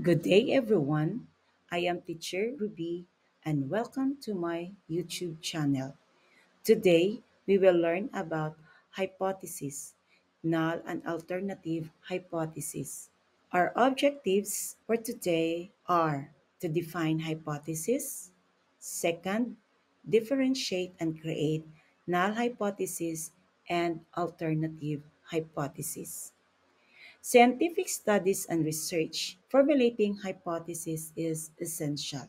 Good day, everyone. I am Teacher Ruby, and welcome to my YouTube channel. Today, we will learn about hypothesis, null and alternative hypothesis. Our objectives for today are to define hypothesis, second, differentiate and create null hypothesis and alternative hypothesis. Scientific studies and research formulating hypothesis is essential.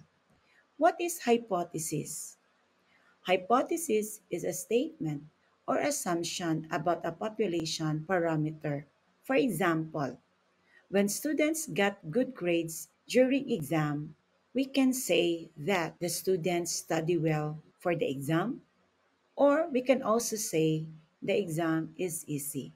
What is hypothesis? Hypothesis is a statement or assumption about a population parameter. For example, when students got good grades during exam, we can say that the students study well for the exam, or we can also say the exam is easy.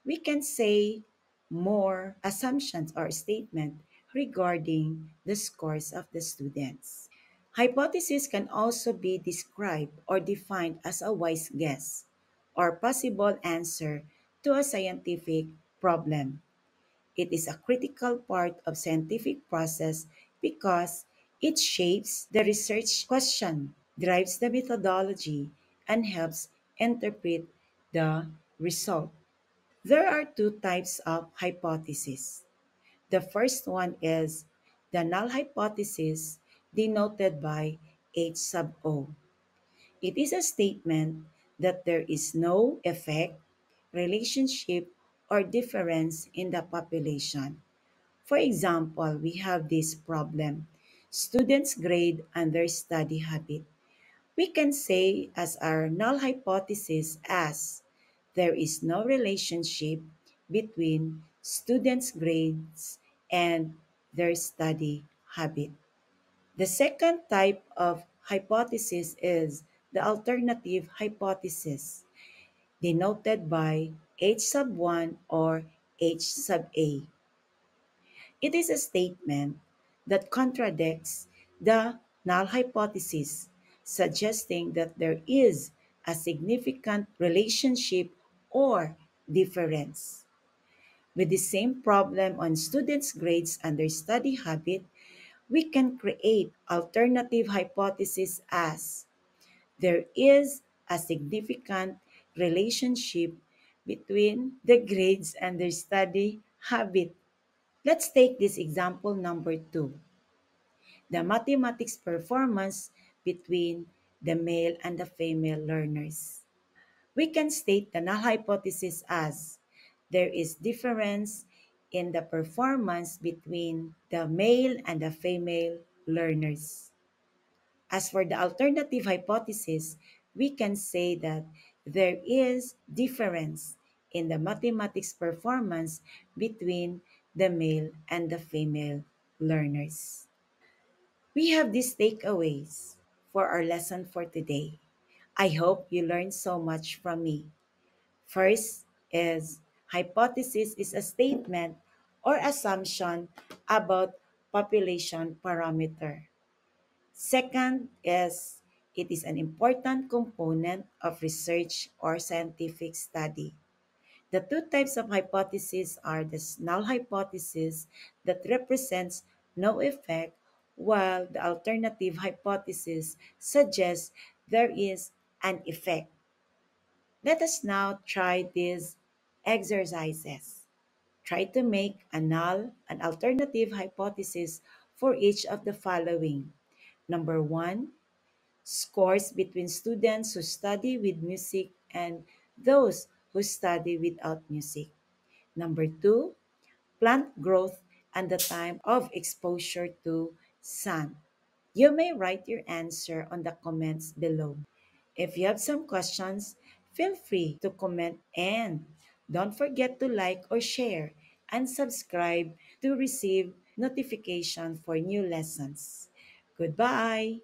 We can say more assumptions or statement regarding the scores of the students. Hypothesis can also be described or defined as a wise guess or possible answer to a scientific problem. It is a critical part of scientific process because it shapes the research question, drives the methodology, and helps interpret the result. There are two types of hypothesis. The first one is the null hypothesis, denoted by H sub O. It is a statement that there is no effect, relationship, or difference in the population. For example, we have this problem: students' grade and their study habit. We can say as our null hypothesis as there is no relationship between students' grades and their study habit. The second type of hypothesis is the alternative hypothesis, denoted by H sub 1 or H sub A. It is a statement that contradicts the null hypothesis, suggesting that there is a significant relationship or difference. With the same problem on students' grades and their study habit, we can create alternative hypothesis as there is a significant relationship between the grades and their study habit. Let's take this example number 2, the mathematics performance between the male and the female learners. We can state the null hypothesis as there is difference in the performance between the male and the female learners. As for the alternative hypothesis, we can say that there is difference in the mathematics performance between the male and the female learners. We have these takeaways for our lesson for today. I hope you learned so much from me. First is hypothesis is a statement or assumption about population parameter. Second is it is an important component of research or scientific study. The two types of hypothesis are the null hypothesis that represents no effect, while the alternative hypothesis suggests there is an effect. Let us now try these exercises. Try to make a null and alternative hypothesis for each of the following. Number one, scores between students who study with music and those who study without music. Number two, plant growth and the time of exposure to sun. You may write your answer on the comments below. If you have some questions, feel free to comment, and don't forget to like or share and subscribe to receive notification for new lessons. Goodbye.